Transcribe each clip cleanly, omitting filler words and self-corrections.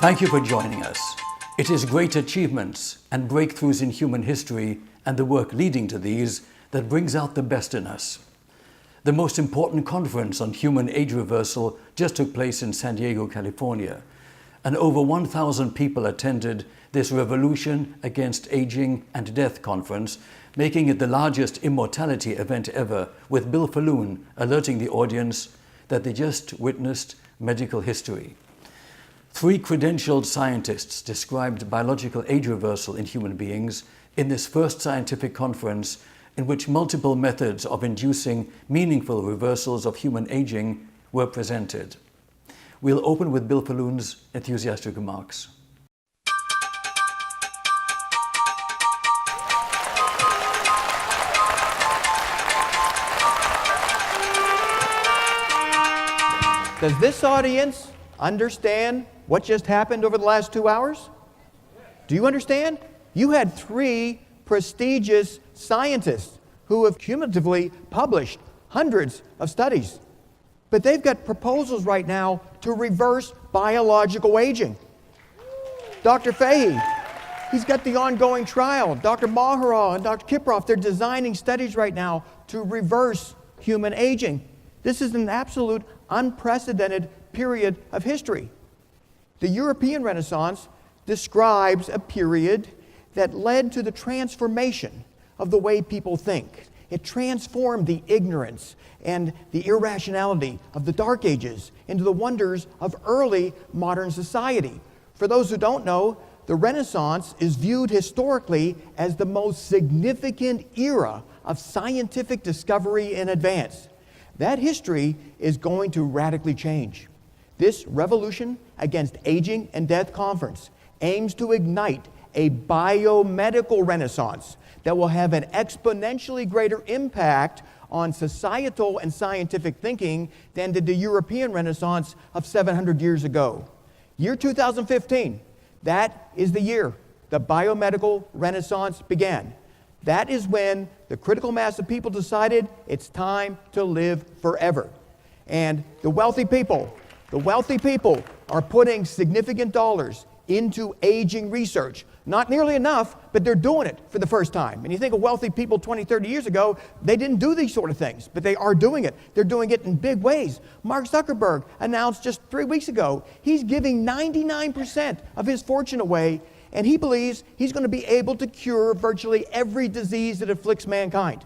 Thank you for joining us. It is great achievements and breakthroughs in human history and the work leading to these that brings out the best in us. The most important conference on human age reversal just took place in San Diego, California, and over 1,000 people attended this Revolution Against Aging and Death conference, making it the largest immortality event ever, with Bill Falloon alerting the audience that they just witnessed medical history. 3 credentialed scientists described biological age reversal in human beings in this first scientific conference in which multiple methods of inducing meaningful reversals of human aging were presented. We'll open with Bill Falloon's enthusiastic remarks. Does this audience understand what just happened over the last 2 hours? Do you understand? You had 3 prestigious scientists who have cumulatively published hundreds of studies. But they've got proposals right now to reverse biological aging. Dr. Fahey, he's got the ongoing trial. Dr. Maharal and Dr. Kiprov, they're designing studies right now to reverse human aging. This is an absolute unprecedented period of history. The European Renaissance describes a period that led to the transformation of the way people think. It transformed the ignorance and the irrationality of the Dark Ages into the wonders of early modern society. For those who don't know, the Renaissance is viewed historically as the most significant era of scientific discovery and advance. That history is going to radically change. This Revolution Against Aging and Death conference aims to ignite a biomedical renaissance that will have an exponentially greater impact on societal and scientific thinking than did the European Renaissance of 700 years ago. Year 2015, that is the year the biomedical renaissance began. That is when the critical mass of people decided it's time to live forever. And the wealthy people are putting significant dollars into aging research. Not nearly enough, but they're doing it for the first time. And you think of wealthy people 20, 30 years ago, they didn't do these sort of things, but they are doing it. They're doing it in big ways. Mark Zuckerberg announced just 3 weeks ago, he's giving 99% of his fortune away, and he believes he's going to be able to cure virtually every disease that afflicts mankind.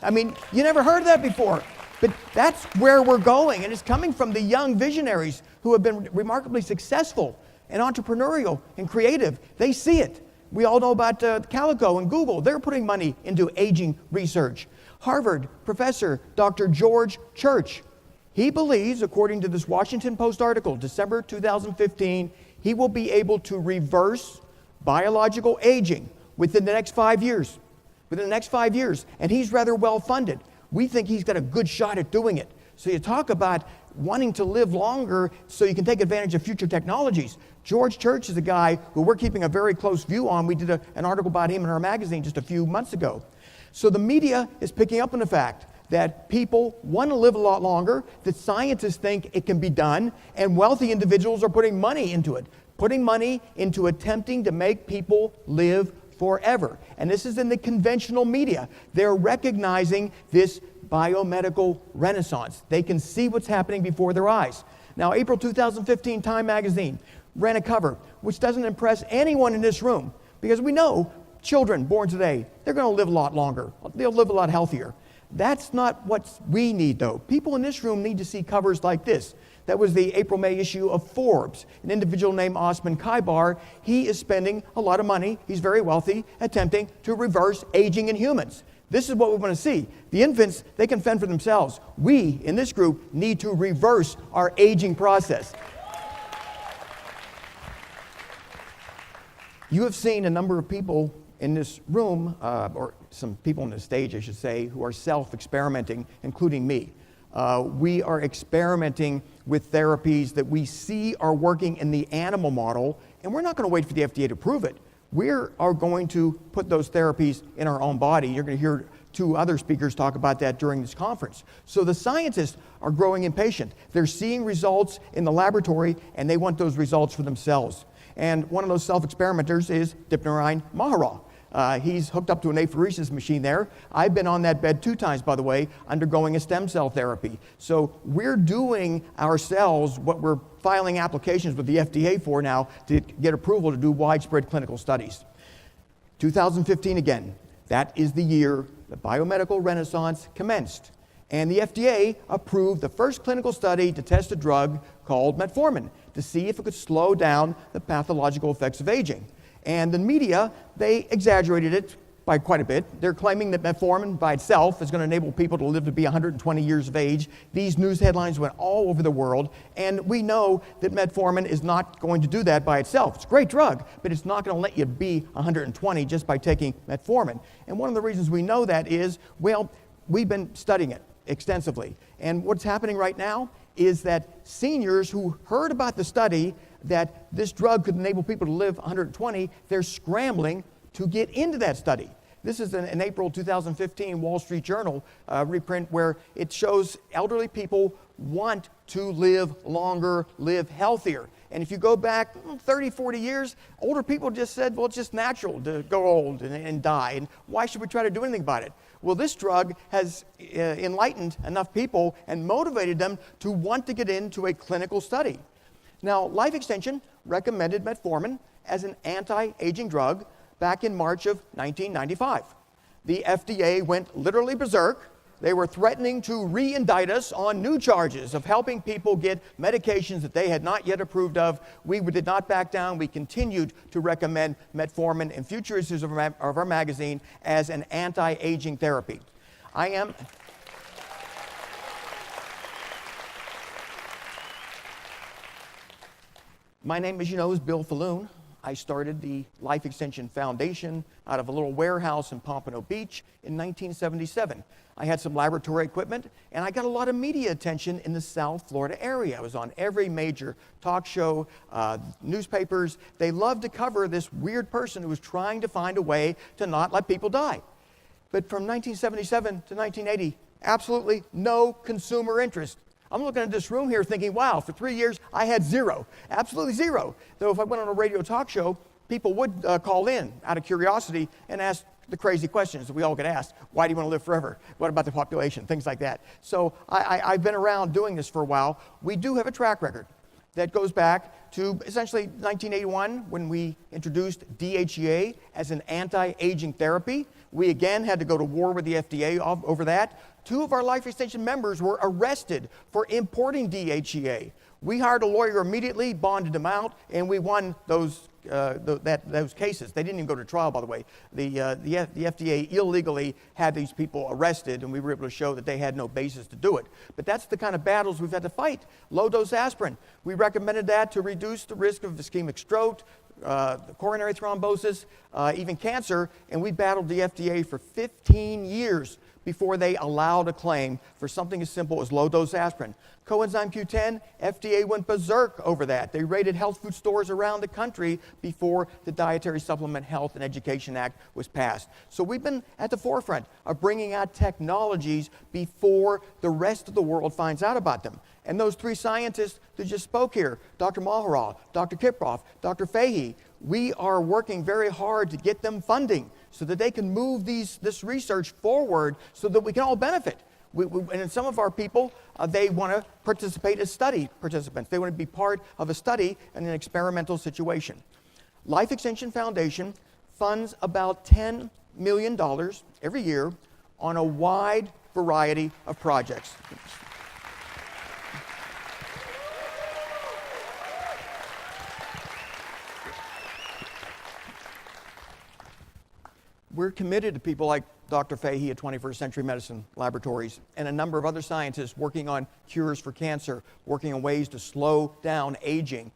I mean, you never heard of that before. But that's where we're going, and it's coming from the young visionaries who have been remarkably successful and entrepreneurial and creative. They see it. We all know about Calico and Google. They're putting money into aging research. Harvard professor Dr. George Church, he believes, according to this Washington Post article, December 2015, he will be able to reverse biological aging within the next 5 years. Within the next 5 years, and he's rather well funded. We think he's got a good shot at doing it. So you talk about wanting to live longer so you can take advantage of future technologies. George Church is a guy who we're keeping a very close view on. We did an article about him in our magazine just a few months ago. So the media is picking up on the fact that people want to live a lot longer, that scientists think it can be done, and wealthy individuals are putting money into it, putting money into attempting to make people live forever. And this is in the conventional media. They're recognizing this biomedical renaissance. They can see what's happening before their eyes. Now, April 2015 Time magazine ran a cover which doesn't impress anyone in this room, because we know children born today, they're going to live a lot longer. They'll live a lot healthier. That's not what we need, though. People in this room need to see covers like this. That was the April-May issue of Forbes. An individual named Osman Kaibar, he is spending a lot of money, he's very wealthy, attempting to reverse aging in humans. This is what we want to see. The infants, they can fend for themselves. We, in this group, need to reverse our aging process. You have seen a number of people in this room, or some people on the stage, I should say, who are self-experimenting, including me. We are experimenting with therapies that we see are working in the animal model, and we're not going to wait for the FDA to prove it. We are going to put those therapies in our own body. You're going to hear two other speakers talk about that during this conference. So the scientists are growing impatient. They're seeing results in the laboratory, and they want those results for themselves. And one of those self-experimenters is Dipnarain Maharaj. He's hooked up to an apheresis machine there. I've been on that bed 2 times, by the way, undergoing a stem cell therapy. So we're doing ourselves what we're filing applications with the FDA for now to get approval to do widespread clinical studies. 2015 again, that is the year the biomedical renaissance commenced. And the FDA approved the first clinical study to test a drug called metformin to see if it could slow down the pathological effects of aging. And the media, they exaggerated it by quite a bit. They're claiming that metformin by itself is going to enable people to live to be 120 years of age. These news headlines went all over the world, and we know that metformin is not going to do that by itself. It's a great drug, but it's not going to let you be 120 just by taking metformin. And one of the reasons we know that is, well, we've been studying it extensively. And what's happening right now is that seniors who heard about the study that this drug could enable people to live 120, they're scrambling to get into that study. This is an April 2015 Wall Street Journal reprint where it shows elderly people want to live longer, live healthier. And if you go back 30, 40 years, older people just said, well, it's just natural to go old and die, and why should we try to do anything about it? Well, this drug has enlightened enough people and motivated them to want to get into a clinical study. Now, Life Extension recommended metformin as an anti-aging drug back in March of 1995. The FDA went literally berserk. They were threatening to re-indict us on new charges of helping people get medications that they had not yet approved of. We did not back down. We continued to recommend metformin in future issues of our magazine as an anti-aging therapy. My name, as you know, is Bill Falloon. I started the Life Extension Foundation out of a little warehouse in Pompano Beach in 1977. I had some laboratory equipment, and I got a lot of media attention in the South Florida area. I was on every major talk show, newspapers. They loved to cover this weird person who was trying to find a way to not let people die. But from 1977 to 1980, absolutely no consumer interest. I'm looking at this room here thinking, wow, for 3 years I had zero, absolutely zero. Though if I went on a radio talk show, people would call in out of curiosity and ask the crazy questions that we all get asked. Why do you want to live forever? What about the population? Things like that. So I've been around doing this for a while. We do have a track record that goes back to essentially 1981 when we introduced DHEA as an anti-aging therapy. We again had to go to war with the FDA over that. 2 of our Life Extension members were arrested for importing DHEA. We hired a lawyer immediately, bonded them out, and we won those cases. They didn't even go to trial, by the way. The FDA illegally had these people arrested, and we were able to show that they had no basis to do it. But that's the kind of battles we've had to fight. Low-dose aspirin. We recommended that to reduce the risk of ischemic stroke, coronary thrombosis, even cancer, and we battled the FDA for 15 years before they allowed a claim for something as simple as low-dose aspirin. Coenzyme Q10, FDA went berserk over that. They raided health food stores around the country before the Dietary Supplement Health and Education Act was passed. So we've been at the forefront of bringing out technologies before the rest of the world finds out about them. And those 3 scientists that just spoke here, Dr. Maharaj, Dr. Kiproff, Dr. Fahey, we are working very hard to get them funding so that they can move this research forward so that we can all benefit. And some of our people, they want to participate as study participants. They want to be part of a study in an experimental situation. Life Extension Foundation funds about $10 million every year on a wide variety of projects. We're committed to people like Dr. Fahey at 21st Century Medicine Laboratories and a number of other scientists working on cures for cancer, working on ways to slow down aging.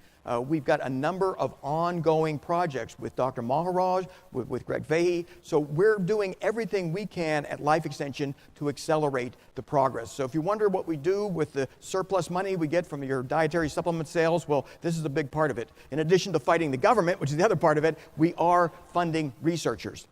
We've got a number of ongoing projects with Dr. Maharaj, with Greg Fahey. So we're doing everything we can at Life Extension to accelerate the progress. So if you wonder what we do with the surplus money we get from your dietary supplement sales, well, this is a big part of it. In addition to fighting the government, which is the other part of it, we are funding researchers.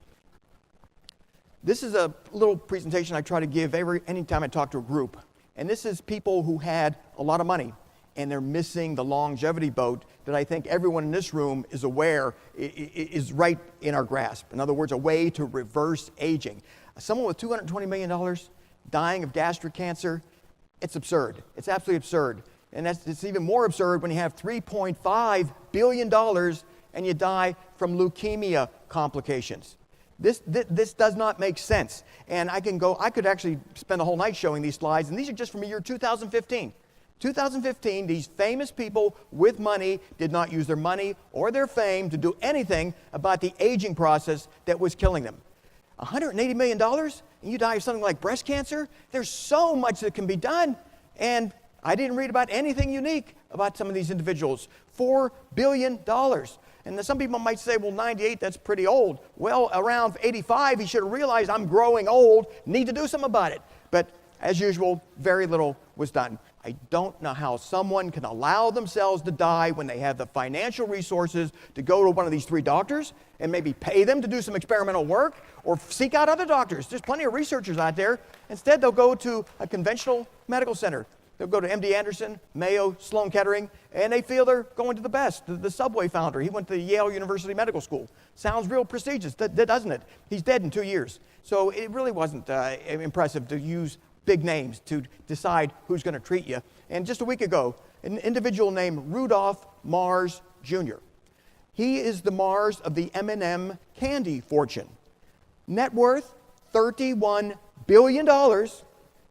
This is a little presentation I try to give anytime I talk to a group. And this is people who had a lot of money, and they're missing the longevity boat that I think everyone in this room is aware is right in our grasp. In other words, a way to reverse aging. Someone with $220 million dying of gastric cancer, it's absurd. It's absolutely absurd. And it's even more absurd when you have $3.5 billion and you die from leukemia complications. This does not make sense. And I could actually spend a whole night showing these slides, and these are just from the year 2015. 2015, these famous people with money did not use their money or their fame to do anything about the aging process that was killing them. $180 million, and you die of something like breast cancer? There's so much that can be done. And I didn't read about anything unique about some of these individuals. $4 billion. And some people might say, well, 98, that's pretty old. Well, around 85, he should have realized I'm growing old, need to do something about it. But as usual, very little was done. I don't know how someone can allow themselves to die when they have the financial resources to go to one of these 3 doctors and maybe pay them to do some experimental work or seek out other doctors. There's plenty of researchers out there. Instead, they'll go to a conventional medical center. They'll go to MD Anderson, Mayo, Sloan Kettering, and they feel they're going to the best. The Subway founder, he went to Yale University Medical School. Sounds real prestigious, doesn't it? He's dead in 2 years. So it really wasn't impressive to use big names to decide who's going to treat you. And just a week ago, an individual named Rudolph Mars Jr. He is the Mars of the M&M candy fortune. Net worth, $31 billion.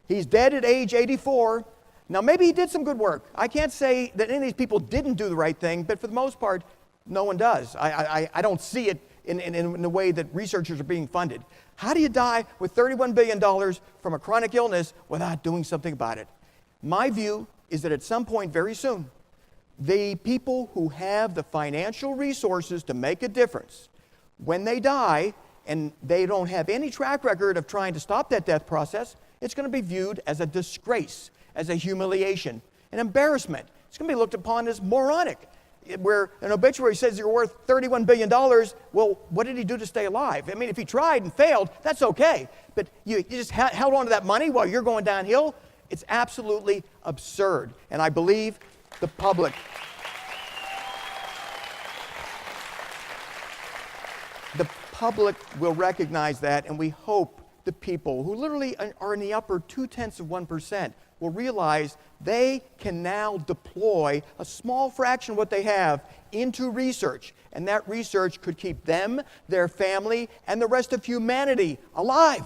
He's dead at age 84. Now, maybe he did some good work. I can't say that any of these people didn't do the right thing, but for the most part, no one does. I don't see it in the way that researchers are being funded. How do you die with $31 billion from a chronic illness without doing something about it? My view is that at some point very soon, the people who have the financial resources to make a difference, when they die and they don't have any track record of trying to stop that death process, it's going to be viewed as a disgrace, as a humiliation, an embarrassment. It's going to be looked upon as moronic. Where an obituary says you're worth $31 billion, well, what did he do to stay alive? I mean, if he tried and failed, that's okay. But you just held on to that money while you're going downhill? It's absolutely absurd. And I believe the public will recognize that, and we hope the people who literally are in the upper 0.2% will realize they can now deploy a small fraction of what they have into research, and that research could keep them, their family, and the rest of humanity alive.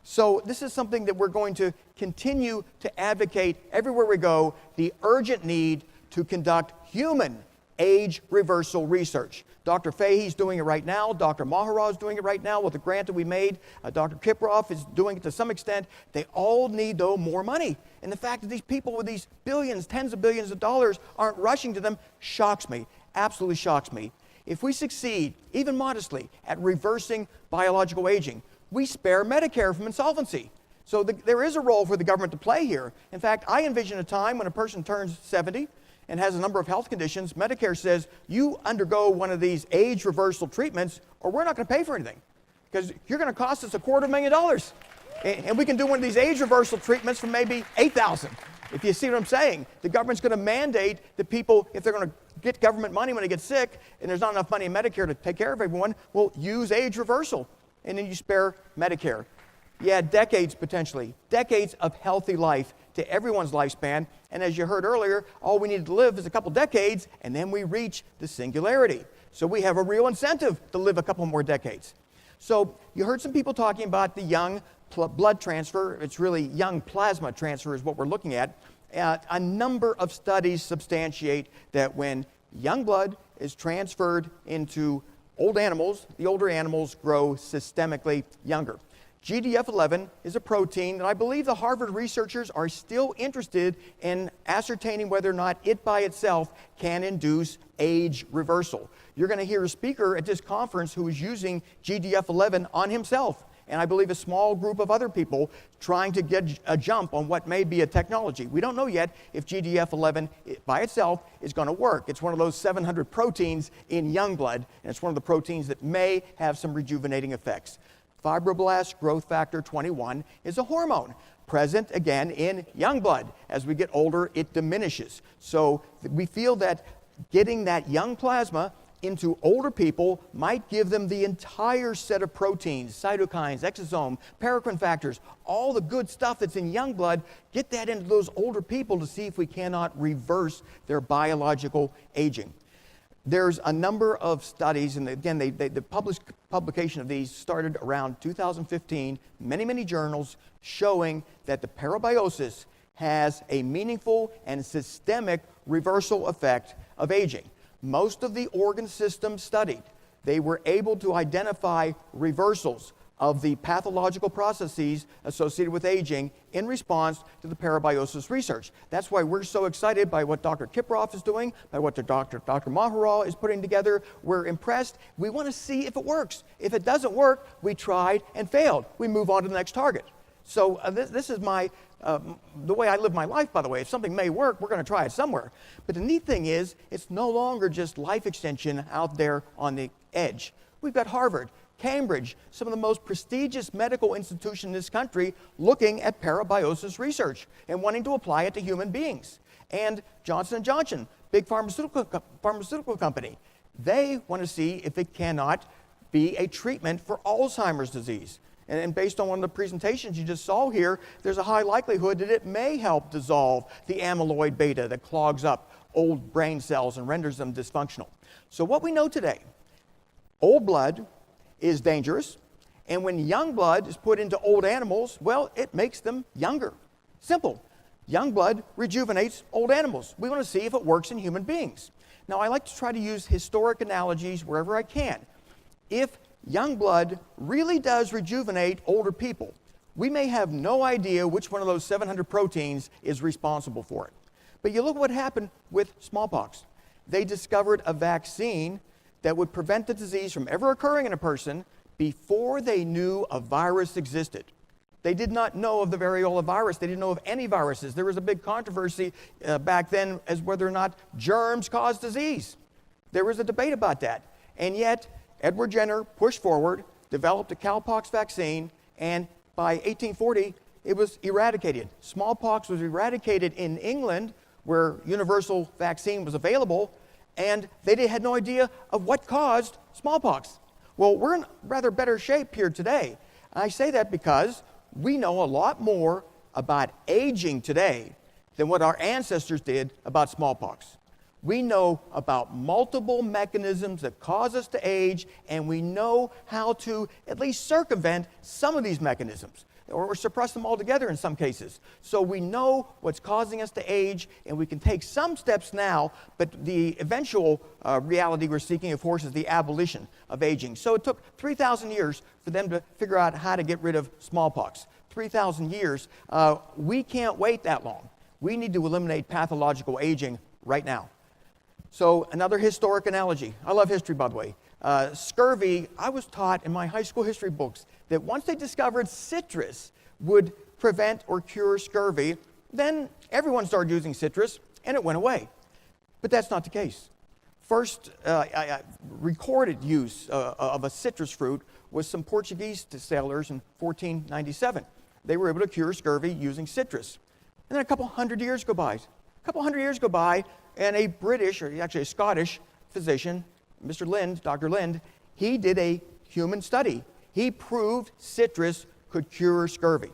So this is something that we're going to continue to advocate everywhere we go, the urgent need to conduct human age reversal research. Dr. Fahey's doing it right now. Dr. Mahara is doing it right now with the grant that we made. Dr. Kiproff is doing it to some extent. They all need, though, more money. And the fact that these people with these billions, tens of billions of dollars aren't rushing to them shocks me, absolutely shocks me. If we succeed, even modestly, at reversing biological aging, we spare Medicare from insolvency. So there is a role for the government to play here. In fact, I envision a time when a person turns 70 and has a number of health conditions. Medicare says, you undergo one of these age reversal treatments or we're not going to pay for anything because you're going to cost us $250,000. And we can do one of these age reversal treatments for maybe $8,000. If you see what I'm saying, the government's going to mandate that people, if they're going to get government money when they get sick and there's not enough money in Medicare to take care of everyone, will use age reversal. And then you spare Medicare. Yeah, decades potentially, decades of healthy life to everyone's lifespan. And as you heard earlier, all we need to live is a couple decades, and then we reach the singularity. So we have a real incentive to live a couple more decades. So you heard some people talking about the young blood transfer. It's really young plasma transfer is what we're looking at. A number of studies substantiate that when young blood is transferred into old animals, the older animals grow systemically younger. GDF11 is a protein that I believe the Harvard researchers are still interested in ascertaining whether or not it by itself can induce age reversal. You're going to hear a speaker at this conference who is using GDF11 on himself, and I believe a small group of other people trying to get a jump on what may be a technology. We don't know yet if GDF11 by itself is going to work. It's one of those 700 proteins in young blood, and it's one of the proteins that may have some rejuvenating effects. Fibroblast growth factor 21 is a hormone present, again, in young blood. As we get older, it diminishes. So we feel that getting that young plasma into older people might give them the entire set of proteins, cytokines, exosome, paracrine factors, all the good stuff that's in young blood, get that into those older people to see if we cannot reverse their biological aging. There's a number of studies, and again, the publication of these started around 2015, many journals showing that the parabiosis has a meaningful and systemic reversal effect of aging. Most of the organ systems studied, they were able to identify reversals of the pathological processes associated with aging in response to the parabiosis research. That's why we're so excited by what Dr. Kiprov is doing, by what Dr. Maharal is putting together. We're impressed. We want to see if it works. If it doesn't work, we tried and failed. We move on to the next target. So this is the way I live my life, by the way. If something may work, we're going to try it somewhere. But the neat thing is, it's no longer just life extension out there on the edge. We've got Harvard, Cambridge, some of the most prestigious medical institutions in this country looking at parabiosis research and wanting to apply it to human beings. And Johnson & Johnson, big pharmaceutical company, they want to see if it cannot be a treatment for Alzheimer's disease. And based on one of the presentations you just saw here, there's a high likelihood that it may help dissolve the amyloid beta that clogs up old brain cells and renders them dysfunctional. So what we know today, old blood is dangerous, and when young blood is put into old animals, well, it makes them younger. Simple. Young blood rejuvenates old animals. We want to see if it works in human beings. Now, I like to try to use historic analogies wherever I can. If young blood really does rejuvenate older people, we may have no idea which one of those 700 proteins is responsible for it. But you look at what happened with smallpox. They discovered a vaccine that would prevent the disease from ever occurring in a person before they knew a virus existed. They did not know of the variola virus. They didn't know of any viruses. There was a big controversy back then as whether or not germs cause disease. There was a debate about that. And yet, Edward Jenner pushed forward, developed a cowpox vaccine, and by 1840, it was eradicated. Smallpox was eradicated in England, where universal vaccine was available, and they had no idea of what caused smallpox. Well, we're in rather better shape here today. I say that because we know a lot more about aging today than what our ancestors did about smallpox. We know about multiple mechanisms that cause us to age, and we know how to at least circumvent some of these mechanisms, or suppress them altogether in some cases. So we know what's causing us to age, and we can take some steps now, but the eventual reality we're seeking, of course, is the abolition of aging. So it took 3,000 years for them to figure out how to get rid of smallpox. 3,000 years. We can't wait that long. We need to eliminate pathological aging right now. So another historic analogy. I love history, by the way. Scurvy, I was taught in my high school history books that once they discovered citrus would prevent or cure scurvy, then everyone started using citrus and it went away. But that's not the case. First recorded use of a citrus fruit was some Portuguese sailors in 1497. They were able to cure scurvy using citrus. And then a couple hundred years go by. And a British, or actually a Scottish physician, Mr. Lind, Dr. Lind, he did a human study. He proved citrus could cure scurvy.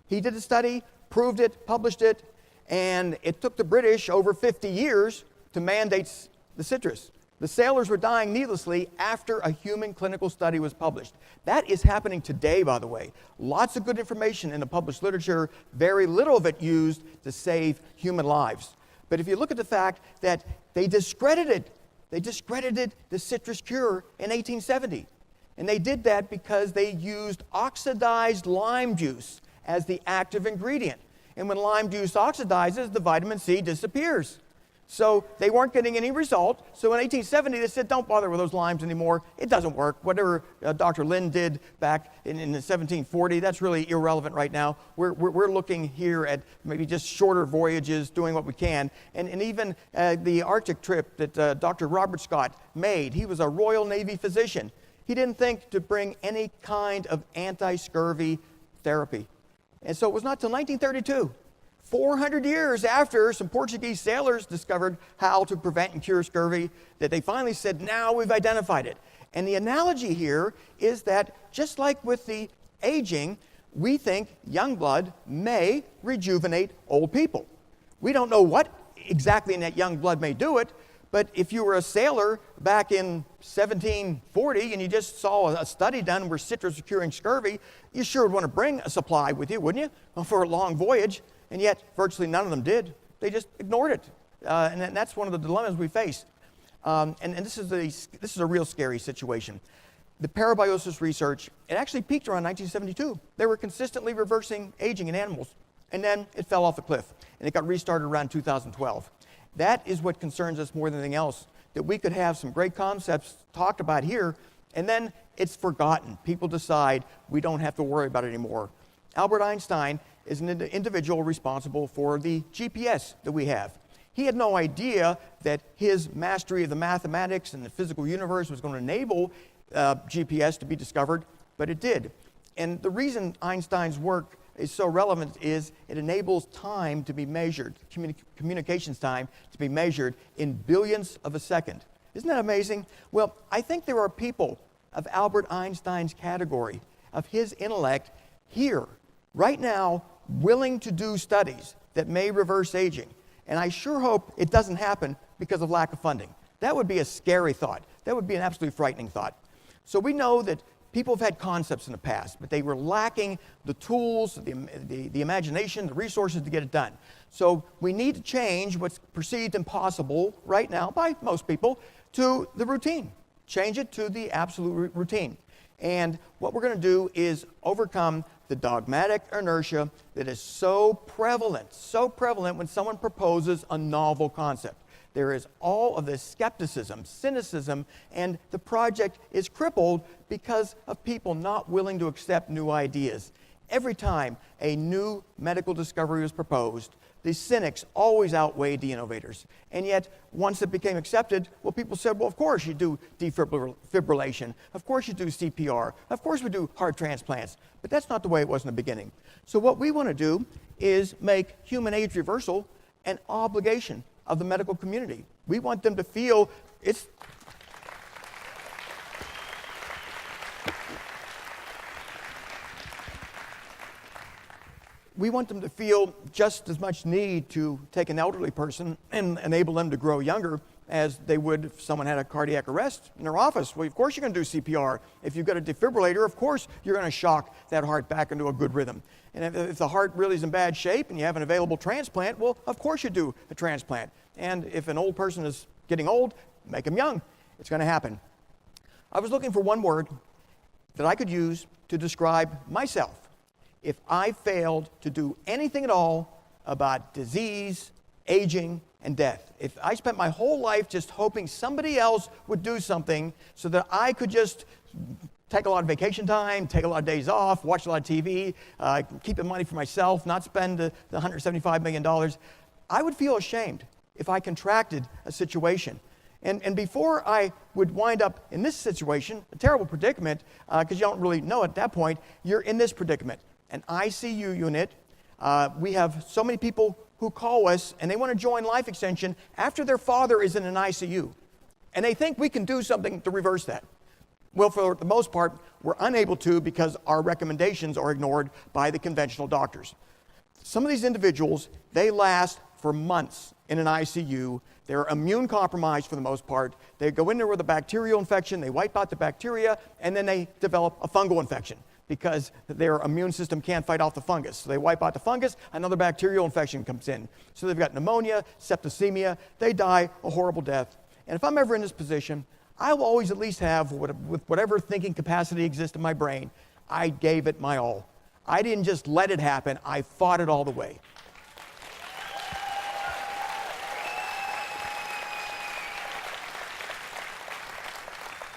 He did a study, proved it, published it, and it took the British over 50 years to mandate the citrus. The sailors were dying needlessly after a human clinical study was published. That is happening today, by the way. Lots of good information in the published literature, very little of it used to save human lives. But if you look at the fact that they discredited the citrus cure in 1870. And they did that because they used oxidized lime juice as the active ingredient. And when lime juice oxidizes, the vitamin C disappears. So they weren't getting any result. So in 1870, they said, don't bother with those limes anymore. It doesn't work. Whatever Dr. Lind did back in 1740, that's really irrelevant right now. We're looking here at maybe just shorter voyages, doing what we can. And even the Arctic trip that Dr. Robert Scott made, he was a Royal Navy physician. he didn't think to bring any kind of anti-scurvy therapy. And so it was not till 1932, 400 years after some Portuguese sailors discovered how to prevent and cure scurvy, that they finally said, now we've identified it. And the analogy here is that just like with the aging, we think young blood may rejuvenate old people. We don't know what exactly in that young blood may do it, but if you were a sailor back in 1740 and you just saw a study done where citrus was curing scurvy, you sure would want to bring a supply with you, wouldn't you? Well, for a long voyage, and yet virtually none of them did. They just ignored it. And that's one of the dilemmas we face. And this is a real scary situation. The parabiosis research, it actually peaked around 1972. They were consistently reversing aging in animals, and then it fell off the cliff, and it got restarted around 2012. That is what concerns us more than anything else, that we could have some great concepts talked about here, and then it's forgotten. People decide we don't have to worry about it anymore. Albert Einstein is an individual responsible for the GPS that we have. He had no idea that his mastery of the mathematics and the physical universe was going to enable GPS to be discovered, but it did. And the reason Einstein's work is so relevant is it enables time to be measured, communications time to be measured in billionths of a second. Isn't that amazing? Well, I think there are people of Albert Einstein's category, of his intellect, here, right now, willing to do studies that may reverse aging. And I sure hope it doesn't happen because of lack of funding. That would be a scary thought. That would be an absolutely frightening thought. So we know that people have had concepts in the past, but they were lacking the tools, the imagination, the resources to get it done. So we need to change what's perceived impossible right now by most people to the routine. Change it to the absolute routine. And what we're going to do is overcome the dogmatic inertia that is so prevalent when someone proposes a novel concept. There is all of this skepticism, cynicism, and the project is crippled because of people not willing to accept new ideas. Every time a new medical discovery was proposed, the cynics always outweighed the innovators. And yet, once it became accepted, well, people said, well, of course you do defibrillation. Of course you do CPR. Of course we do heart transplants. But that's not the way it was in the beginning. So what we want to do is make human age reversal an obligation of the medical community. We want them to feel it's... We want them to feel just as much need to take an elderly person and enable them to grow younger as they would if someone had a cardiac arrest in their office. Well, of course you're going to do CPR. If you've got a defibrillator, of course you're going to shock that heart back into a good rhythm. And if the heart really is in bad shape and you have an available transplant, well, of course you do a transplant. And if an old person is getting old, make them young. It's going to happen. I was looking for one word that I could use to describe myself if I failed to do anything at all about disease, aging, and death. If I spent my whole life just hoping somebody else would do something so that I could just take a lot of vacation time, take a lot of days off, watch a lot of TV, keep the money for myself, not spend the $175 million, I would feel ashamed if I contracted a situation. And before I would wind up in this situation, a terrible predicament, because you don't really know at that point, you're in this predicament. An ICU unit. We have so many people who call us and they want to join Life Extension after their father is in an ICU. And they think we can do something to reverse that. Well, for the most part, we're unable to because our recommendations are ignored by the conventional doctors. Some of these individuals, they last for months in an ICU. They're immune compromised for the most part. They go in there with a bacterial infection, they wipe out the bacteria, and then they develop a fungal infection because their immune system can't fight off the fungus. So they wipe out the fungus, another bacterial infection comes in. So they've got pneumonia, septicemia, they die a horrible death. And if I'm ever in this position, I will always at least have, with whatever thinking capacity exists in my brain, I gave it my all. I didn't just let it happen, I fought it all the way.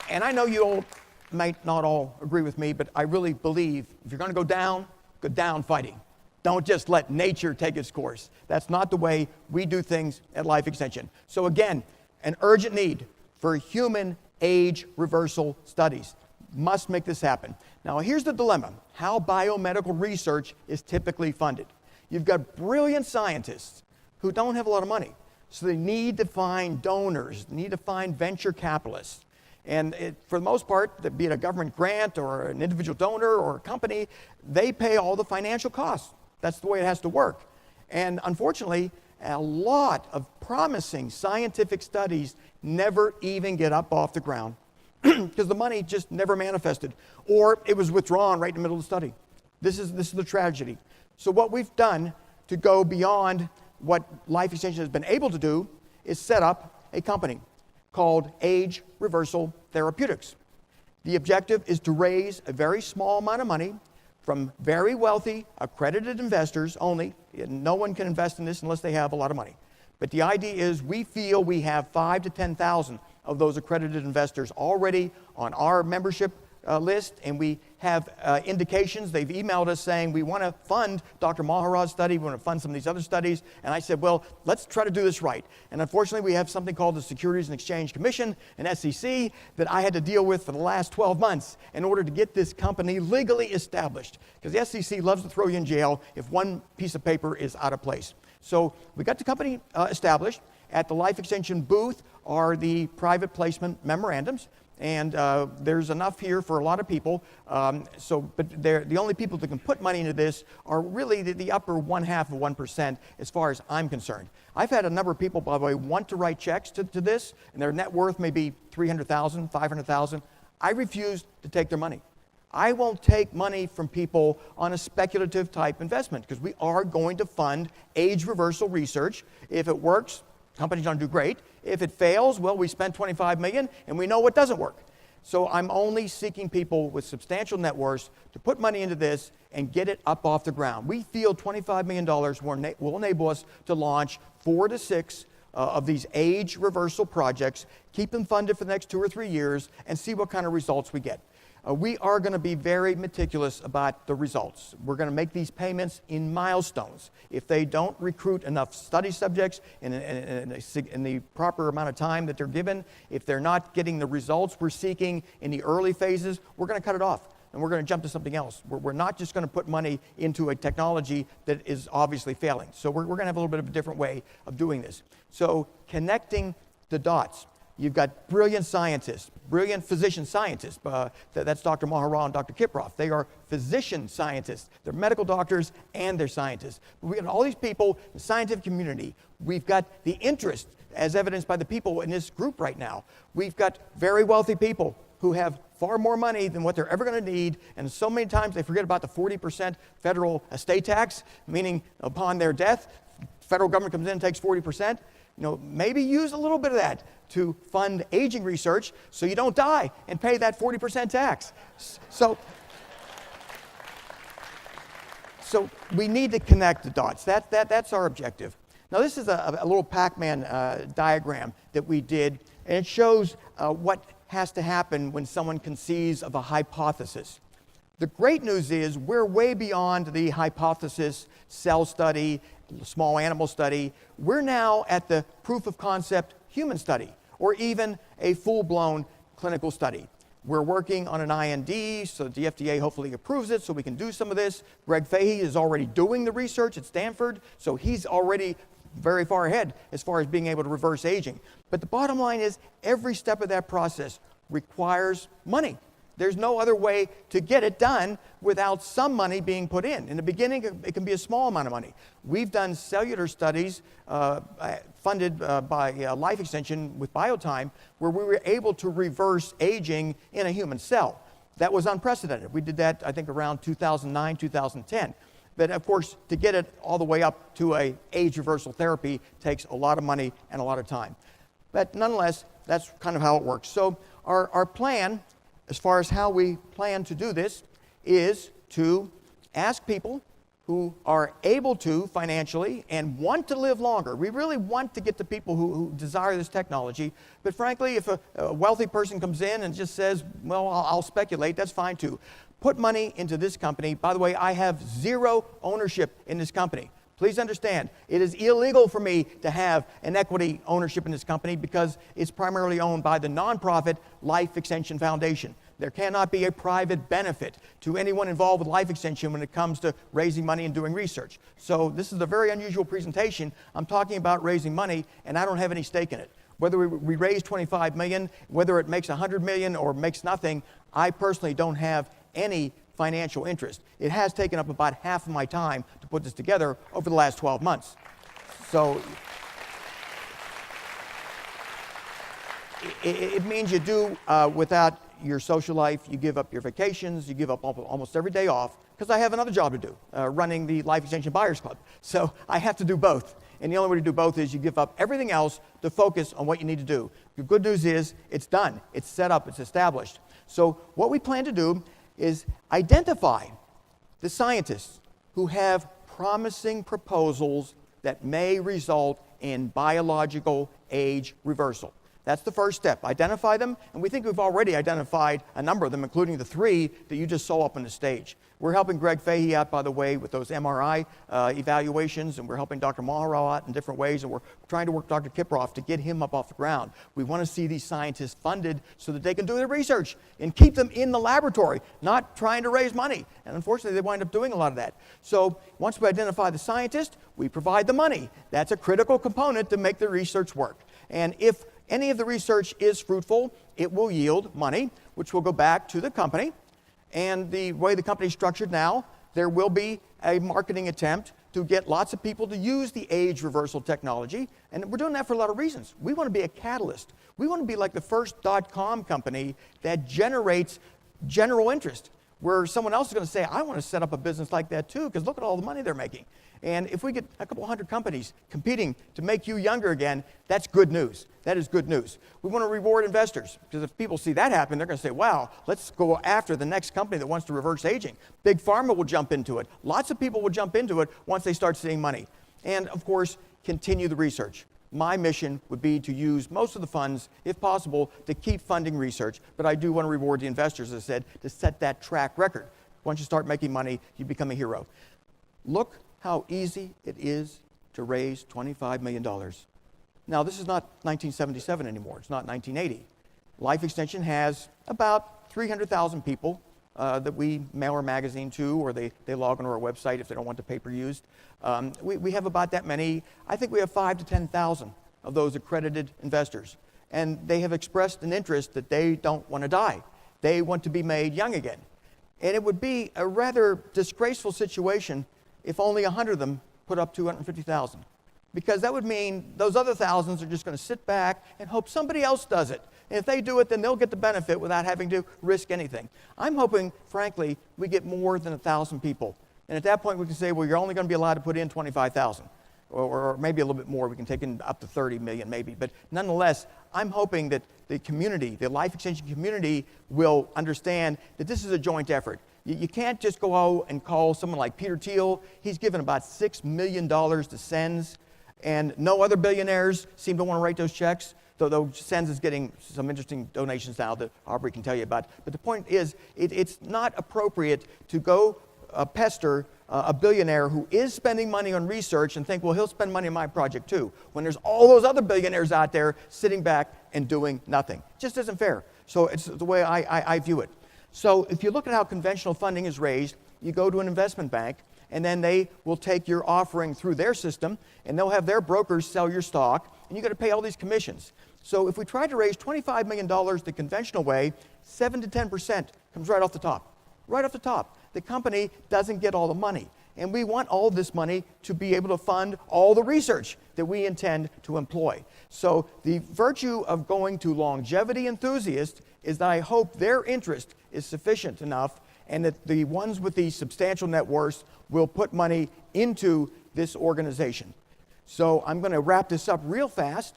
And I know you all might not all agree with me, but I really believe if you're going to go down fighting. Don't just let nature take its course. That's not the way we do things at Life Extension. So again, an urgent need for human age reversal studies. must make this happen. Now, here's the dilemma: how biomedical research is typically funded. You've got brilliant scientists who don't have a lot of money, so they need to find donors, need to find venture capitalists. And for the most part, be it a government grant or an individual donor or a company, they pay all the financial costs. That's the way it has to work. And unfortunately, a lot of promising scientific studies never even get up off the ground because the money just never manifested, or it was withdrawn right in the middle of the study. This is the tragedy. So what we've done to go beyond what Life Extension has been able to do is set up a company called Age Reversal Therapeutics. The objective is to raise a very small amount of money from very wealthy, accredited investors only. No one can invest in this unless they have a lot of money. But the idea is we feel we have 5,000 to 10,000 of those accredited investors already on our membership list, and we have indications. They've emailed us saying, we want to fund Dr. Maharaj's study, we want to fund some of these other studies. And I said, well, let's try to do this right. And unfortunately, we have something called the Securities and Exchange Commission, an SEC, that I had to deal with for the last 12 months in order to get this company legally established. Because the SEC loves to throw you in jail if one piece of paper is out of place. So we got the company established. At the Life Extension booth are the private placement memorandums. And there's enough here for a lot of people. But the only people that can put money into this are really the upper 1/2 of 1% as far as I'm concerned. I've had a number of people, by the way, want to write checks to this, and their net worth may be $300,000, $500,000. I refuse to take their money. I won't take money from people on a speculative type investment because we are going to fund age reversal research. If it works, company's going to do great. If it fails, well, we spent $25 million and we know what doesn't work. So I'm only seeking people with substantial net worths to put money into this and get it up off the ground. We feel $25 million will enable us to launch 4 to 6 of these age reversal projects, keep them funded for the next 2 or 3 years, and see what kind of results we get. We are going to be very meticulous about the results. We're going to make these payments in milestones. If they don't recruit enough study subjects in the proper amount of time that they're given, if they're not getting the results we're seeking in the early phases, we're going to cut it off and we're going to jump to something else. We're not just going to put money into a technology that is obviously failing. So we're going to have a little bit of a different way of doing this. So connecting the dots. You've got brilliant scientists, brilliant physician scientists. That's Dr. Maharaj and Dr. Kiproff. They are physician scientists. They're medical doctors and they're scientists. But we've got all these people in the scientific community. We've got the interest, as evidenced by the people in this group right now. We've got very wealthy people who have far more money than what they're ever going to need. And so many times they forget about the 40% federal estate tax, meaning upon their death, the federal government comes in and takes 40%. Maybe use a little bit of that to fund aging research so you don't die and pay that 40% tax. So we need to connect the dots. That's our objective. Now this is a little Pac-Man diagram that we did, and it shows what has to happen when someone conceives of a hypothesis. The great news is we're way beyond the hypothesis, cell study, small animal study. We're now at the proof of concept human study, or even a full-blown clinical study. We're working on an IND, so the FDA hopefully approves it so we can do some of this. Greg Fahey is already doing the research at Stanford, so he's already very far ahead as far as being able to reverse aging. But the bottom line is every step of that process requires money. There's no other way to get it done without some money being put in. In the beginning, it can be a small amount of money. We've done cellular studies funded by Life Extension with Biotime, where we were able to reverse aging in a human cell. That was unprecedented. We did that, I think, around 2009, 2010. But of course, to get it all the way up to an age reversal therapy takes a lot of money and a lot of time. But nonetheless, that's kind of how it works. So our plan, as far as how we plan to do this, is to ask people who are able to financially and want to live longer. We really want to get to people who desire this technology. But frankly, if a wealthy person comes in and just says, well, I'll speculate, that's fine too. Put money into this company. By the way, I have 0 ownership in this company. Please understand, it is illegal for me to have an equity ownership in this company because it's primarily owned by the nonprofit Life Extension Foundation. There cannot be a private benefit to anyone involved with life extension when it comes to raising money and doing research. So this is a very unusual presentation. I'm talking about raising money, and I don't have any stake in it. Whether we raise 25 million, whether it makes 100 million or makes nothing, I personally don't have any financial interest. It has taken up about half of my time to put this together over the last 12 months. So it means you do without your social life, you give up your vacations, you give up almost every day off, because I have another job to do, running the Life Extension Buyers Club. So I have to do both. And the only way to do both is you give up everything else to focus on what you need to do. The good news is it's done, it's set up, it's established. So what we plan to do is identify the scientists who have promising proposals that may result in biological age reversal. That's the first step. Identify them, and we think we've already identified a number of them, including the 3 that you just saw up on the stage. We're helping Greg Fahey out, by the way, with those MRI evaluations, and we're helping Dr. Mahara out in different ways, and we're trying to work Dr. Kiproff to get him up off the ground. We want to see these scientists funded so that they can do their research and keep them in the laboratory, not trying to raise money. And unfortunately, they wind up doing a lot of that. So once we identify the scientist, we provide the money. That's a critical component to make the research work. And if any of the research is fruitful, it will yield money, which will go back to the company. And the way the company is structured now, there will be a marketing attempt to get lots of people to use the age reversal technology. And we're doing that for a lot of reasons. We want to be a catalyst. We want to be like the first .com company that generates general interest, where someone else is going to say, I want to set up a business like that too, because look at all the money they're making. And if we get a couple hundred companies competing to make you younger again, that's good news. That is good news. We want to reward investors, because if people see that happen, they're going to say, wow, let's go after the next company that wants to reverse aging. Big Pharma will jump into it. Lots of people will jump into it once they start seeing money. And of course, continue the research. My mission would be to use most of the funds, if possible, to keep funding research. But I do want to reward the investors, as I said, to set that track record. Once you start making money, you become a hero. Look how easy it is to raise $25 million. Now, this is not 1977 anymore. It's not 1980. Life Extension has about 300,000 people that we mail our magazine to, or they log onto our website if they don't want the paper used. We have about that many. I think we have 5,000 to 10,000 of those accredited investors. And they have expressed an interest that they don't want to die. They want to be made young again. And it would be a rather disgraceful situation if only 100 of them put up 250,000. Because that would mean those other thousands are just going to sit back and hope somebody else does it. And if they do it, then they'll get the benefit without having to risk anything. I'm hoping, frankly, we get more than 1,000 people. And at that point, we can say, well, you're only going to be allowed to put in 25,000. Or maybe a little bit more. We can take in up to 30 million maybe. But nonetheless, I'm hoping that the community, the life extension community, will understand that this is a joint effort. You can't just go out and call someone like Peter Thiel. He's given about $6 million to SENS, and no other billionaires seem to want to write those checks, though SENS is getting some interesting donations now that Aubrey can tell you about. But the point is, it's not appropriate to go pester a billionaire who is spending money on research and think, well, he'll spend money on my project too, when there's all those other billionaires out there sitting back and doing nothing. It just isn't fair. So it's the way I view it. So if you look at how conventional funding is raised, you go to an investment bank, and then they will take your offering through their system, and they'll have their brokers sell your stock, and you got to pay all these commissions. So if we try to raise $25 million the conventional way, 7 to 10% comes right off the top. Right off the top. The company doesn't get all the money. And we want all this money to be able to fund all the research that we intend to employ. So the virtue of going to longevity enthusiasts is that I hope their interest is sufficient enough, and that the ones with the substantial net worths will put money into this organization. So I'm going to wrap this up real fast.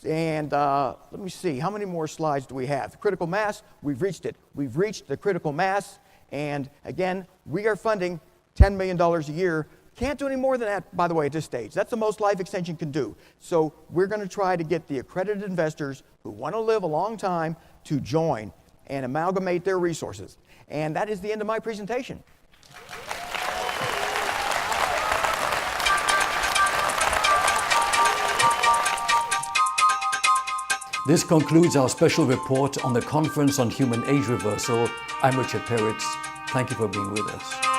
And let me see, how many more slides do we have? The critical mass, we've reached it. We've reached the critical mass. And again, we are funding $10 million a year. Can't do any more than that, by the way, at this stage. That's the most Life Extension can do. So we're going to try to get the accredited investors who want to live a long time to join and amalgamate their resources. And that is the end of my presentation. This concludes our special report on the Conference on Human Age Reversal. I'm Richard Peretz. Thank you for being with us.